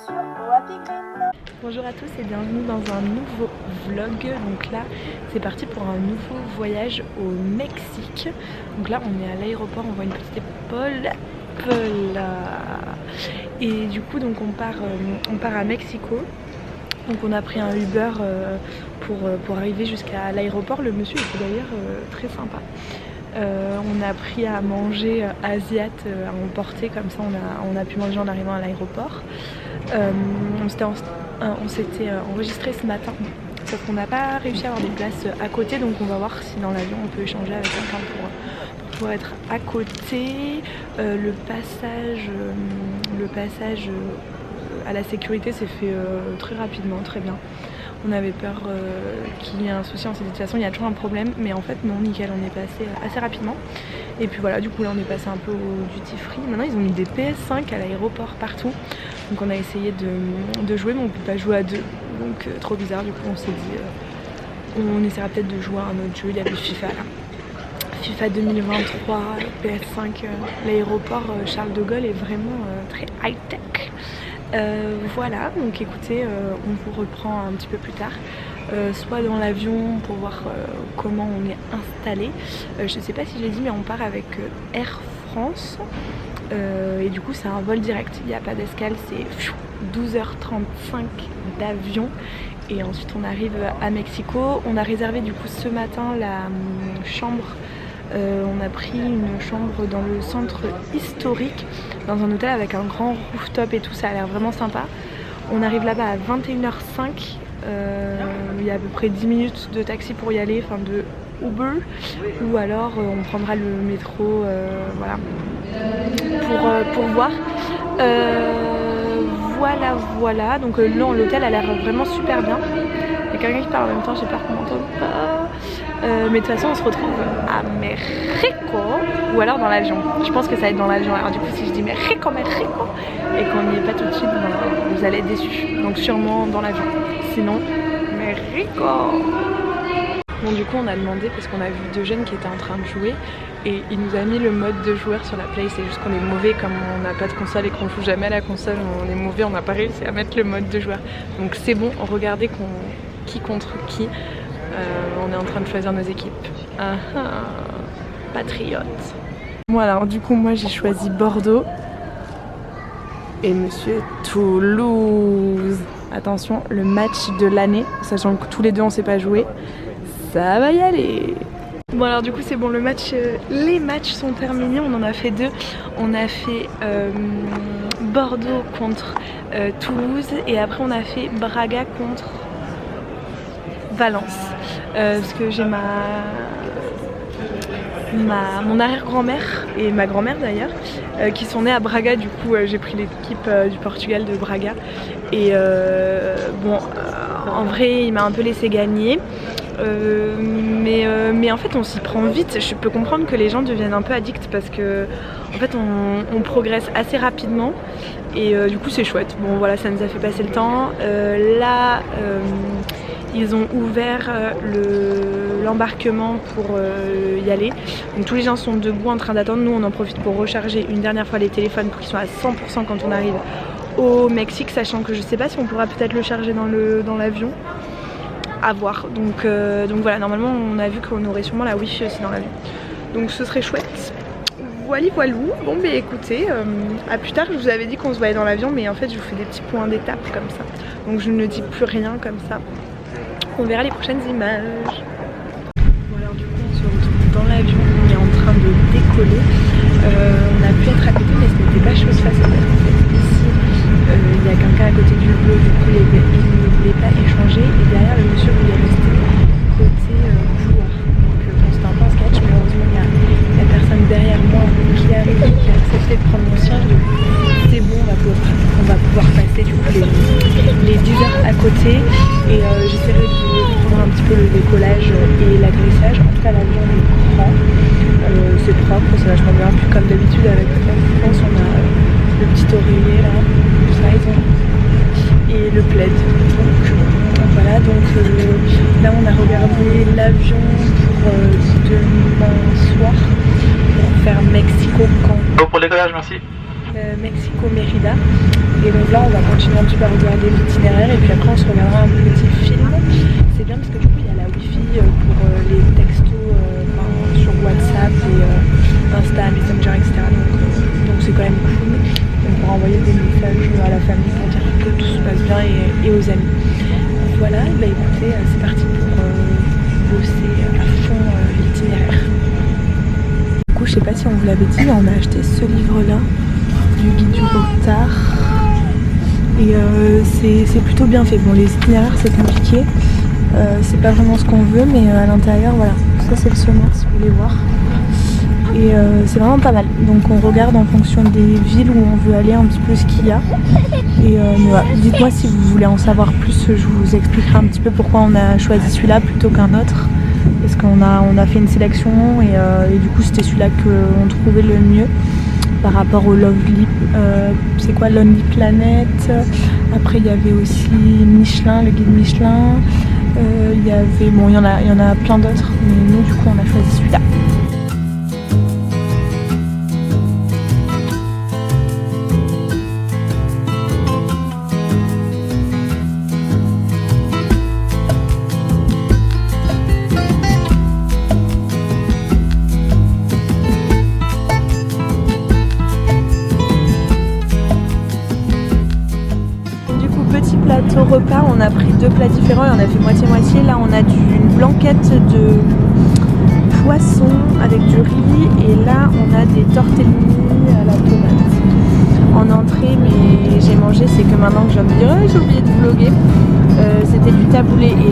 sur Happy Green. Bonjour à tous et bienvenue dans un nouveau vlog. Donc là c'est parti pour un nouveau voyage au Mexique. Donc là on est à l'aéroport, on voit une petite épaule. Et du coup donc on part à Mexico. Donc on a pris un Uber pour arriver jusqu'à l'aéroport. Le monsieur était d'ailleurs très sympa. On a pris à manger asiate à emporter, comme ça on a pu manger en arrivant à l'aéroport. On s'était enregistré ce matin, sauf qu'on n'a pas réussi à avoir des places à côté, donc on va voir si dans l'avion on peut échanger avec quelqu'un pour pouvoir être à côté. Le passage à la sécurité s'est fait très rapidement, très bien. On avait peur qu'il y ait un souci en cette situation, il y a toujours un problème, mais en fait non, nickel, on est passé assez rapidement. Et puis voilà, du coup là on est passé un peu au duty free. Maintenant ils ont mis des PS5 à l'aéroport partout, donc on a essayé de jouer, mais on peut pas jouer à deux, donc trop bizarre. Du coup on s'est dit on essaiera peut-être de jouer à un autre jeu. Il y avait FIFA là, FIFA 2023, PS5, l'aéroport Charles de Gaulle est vraiment très high tech. Voilà, donc écoutez, on vous reprend un petit peu plus tard, soit dans l'avion pour voir comment on est installé. Je sais pas si je l'ai dit, mais on part avec Air France et du coup c'est un vol direct, il n'y a pas d'escale, c'est 12h35 d'avion et ensuite on arrive à Mexico. On a réservé du coup ce matin la chambre. On a pris une chambre dans le centre historique, dans un hôtel avec un grand rooftop et tout, ça a l'air vraiment sympa. On arrive là-bas à 21h05, il y a à peu près 10 minutes de taxi pour y aller, enfin de Uber, ou alors on prendra le métro, voilà, pour voir. Voilà, donc non, l'hôtel a l'air vraiment super bien. Il y a quelqu'un qui parle en même temps, j'ai peur qu'on m'entende pas. Mais de toute façon on se retrouve à Mexico ou alors dans l'avion. Je pense que ça va être dans l'avion. Alors du coup si je dis Mexico et qu'on n'y est pas tout de suite, vous allez être déçus. Donc sûrement dans l'avion. Sinon Mexico. Bon du coup on a demandé parce qu'on a vu deux jeunes qui étaient en train de jouer et il nous a mis le mode de joueur sur la play. C'est juste qu'on est mauvais, comme on n'a pas de console et qu'on joue jamais à la console, on est mauvais, on n'a pas réussi à mettre le mode de joueur. Donc c'est bon, regardez qui contre qui. On est en train de choisir nos équipes. Patriote. Bon alors du coup moi j'ai choisi Bordeaux et monsieur Toulouse. Attention, le match de l'année, sachant que tous les deux on sait pas jouer, ça va y aller. Bon alors du coup c'est bon, les matchs sont terminés, on en a fait deux. On a fait Bordeaux contre Toulouse et après on a fait Braga contre Valence, parce que j'ai mon arrière-grand-mère et ma grand-mère d'ailleurs qui sont nées à Braga. Du coup j'ai pris l'équipe du Portugal de Braga et bon en vrai il m'a un peu laissé gagner, mais en fait on s'y prend vite. Je peux comprendre que les gens deviennent un peu addicts parce que en fait on progresse assez rapidement et du coup c'est chouette. Bon voilà, ça nous a fait passer le temps. Là ils ont ouvert l'embarquement pour y aller. Donc tous les gens sont debout en train d'attendre. Nous on en profite pour recharger une dernière fois les téléphones pour qu'ils soient à 100% quand on arrive au Mexique, sachant que je sais pas si on pourra peut-être le charger dans l'avion. À voir. Donc voilà, normalement on a vu qu'on aurait sûrement la wifi aussi dans l'avion. Donc ce serait chouette. Voilou. Bon bah écoutez, à plus tard. Je vous avais dit qu'on se voyait dans l'avion, mais en fait je vous fais des petits points d'étape comme ça. Donc je ne dis plus rien comme ça. On verra les prochaines images. Bon alors du coup on se retrouve dans l'avion, on est en train de décoller. On a pu être à côté mais ce n'était pas chose facile parce qu'en fait ici il y a quelqu'un à côté du bleu, du coup il ne voulait pas échanger et derrière le monsieur voulait rester côté couloir. Donc bon, c'était un peu un sketch, mais heureusement il y a personne derrière moi qui arrive, qui a accepté de prendre mon siège. Donc c'est bon, on va pouvoir passer du coup les 10 heures à côté et j'essaierai de prendre un petit peu le décollage et l'atterrissage. En tout cas l'avion est grand, c'est propre, c'est vachement bien. Puis comme d'habitude avec Air France on a le petit oreiller là, et le plaid. Donc voilà, donc là on a regardé l'avion pour demain soir pour faire Mexico-Cancun. Pour l'écollage, merci. Mexico-Mérida. Et donc là on va continuer un petit peu à regarder l'itinéraire et puis après on se regardera un petit film. C'est bien parce que du coup il y a la wifi pour les textos sur WhatsApp et Insta, Messenger, etc. Donc c'est quand même cool. On pourra envoyer des messages à la famille pour dire que tout se passe bien et aux amis. Voilà, bah écoutez, c'est parti pour bosser à fond l'itinéraire. Du coup, je sais pas si on vous l'avait dit, on a acheté ce livre-là, du guide du routard. Et c'est plutôt bien fait. Bon, les itinéraires c'est compliqué, c'est pas vraiment ce qu'on veut, mais à l'intérieur, voilà, ça c'est le sommaire si vous voulez voir. Et c'est vraiment pas mal. Donc on regarde en fonction des villes où on veut aller un petit peu ce qu'il y a. Et voilà. Dites-moi si vous voulez en savoir plus, je vous expliquerai un petit peu pourquoi on a choisi celui-là plutôt qu'un autre. Parce qu'on a fait une sélection et du coup c'était celui-là qu'on trouvait le mieux par rapport au Lonely Planet. Après il y avait aussi Michelin, le guide Michelin. Il y en a plein d'autres, mais nous du coup on a choisi celui-là. Plateau repas, on a pris 2 plats différents et on a fait moitié-moitié. Là on a une blanquette de poisson avec du riz et là on a des tortellini à la tomate en entrée, mais j'ai mangé, c'est que maintenant que je viens de dire j'ai oublié de vlogger, c'était du taboulé et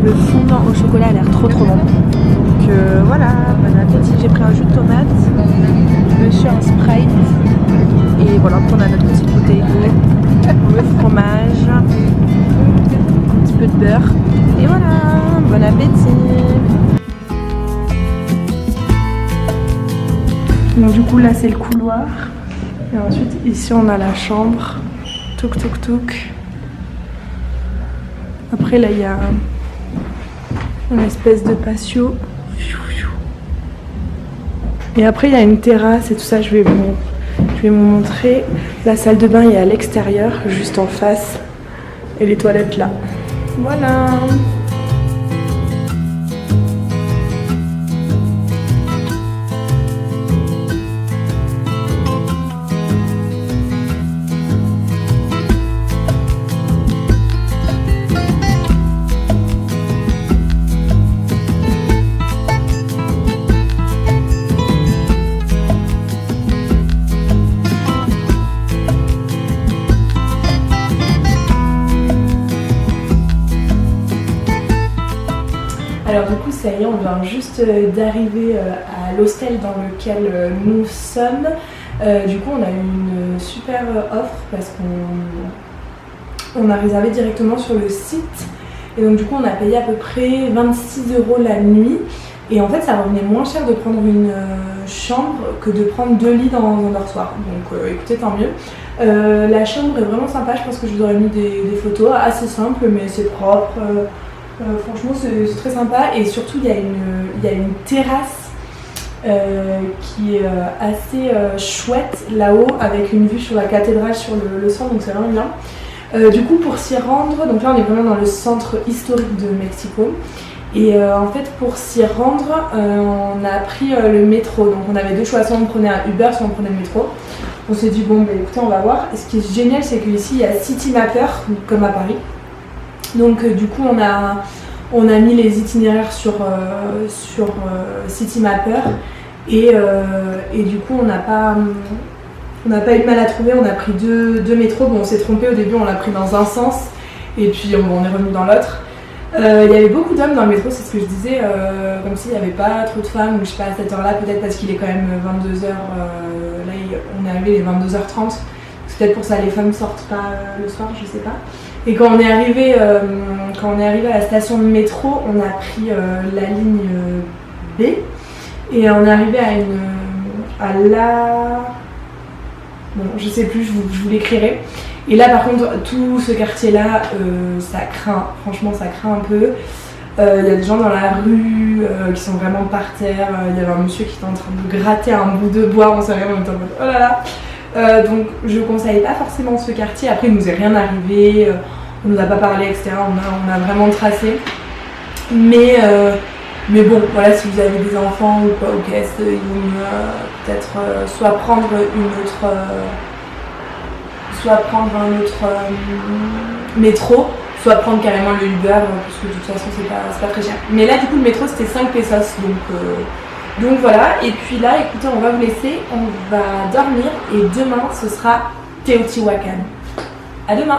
le fondant au chocolat a l'air trop bon. Donc voilà, bon appétit. J'ai pris un jus de tomate, monsieur un Sprite et voilà, on a notre petite bouteille d'eau, le fromage, un petit peu de beurre et voilà, bon appétit. Donc du coup là c'est le couloir et ensuite ici on a la chambre, touk touk touk. Après là il y a une espèce de patio et après il y a une terrasse et tout ça. Je vais vous montrer. La salle de bain est à l'extérieur, juste en face, et les toilettes là. Voilà. Alors du coup ça y est, on vient juste d'arriver à l'hostel dans lequel nous sommes. Du coup on a eu une super offre parce qu'on a réservé directement sur le site. Et donc du coup on a payé à peu près 26 € la nuit. Et en fait ça revenait moins cher de prendre une chambre que de prendre 2 lits dans un dortoir. Donc écoutez, tant mieux. La chambre est vraiment sympa, je pense que je vous aurais mis des photos, assez simples mais c'est propre. Franchement c'est très sympa et surtout il y a une terrasse qui est assez chouette là-haut avec une vue sur la cathédrale, sur le centre, donc c'est vraiment bien. Du coup pour s'y rendre, donc là on est vraiment dans le centre historique de Mexico et en fait pour s'y rendre on a pris le métro, donc on avait 2 choix, soit on prenait un Uber soit on prenait le métro. On s'est dit bon bah écoutez on va voir, et ce qui est génial c'est qu'ici il y a Citymapper comme à Paris. Donc du coup on a mis les itinéraires sur Citymapper et du coup on n'a pas eu de mal à trouver. On a pris deux métros. Bon, on s'est trompé au début, on l'a pris dans un sens et puis on est revenu dans l'autre. Il y avait beaucoup d'hommes dans le métro, c'est ce que je disais, comme s'il n'y avait pas trop de femmes, ou je sais pas à cette heure là, peut-être parce qu'il est quand même 22h, là on est arrivé, il est 22h30, c'est peut-être pour ça les femmes sortent pas le soir, je sais pas. Et quand on est arrivé à la station de métro, on a pris la ligne B et on est arrivé bon je sais plus, je vous l'écrirai. Et là par contre tout ce quartier là ça craint, franchement ça craint un peu. Il y a des gens dans la rue qui sont vraiment par terre. Il y avait un monsieur qui était en train de gratter un bout de bois, on s'est rien, on était en mode oh là là. Donc je conseille pas forcément ce quartier. Après il nous est rien arrivé, on nous a pas parlé, etc. On a vraiment tracé. Mais bon, voilà, si vous avez des enfants ou quoi, ok, ils vont peut-être soit prendre un autre métro, soit prendre carrément le Uber, parce que de toute façon c'est pas très cher. Mais là du coup le métro c'était 5 pesos, donc voilà. Et puis là, écoutez, on va vous laisser, on va dormir et demain ce sera Teotihuacan. À demain.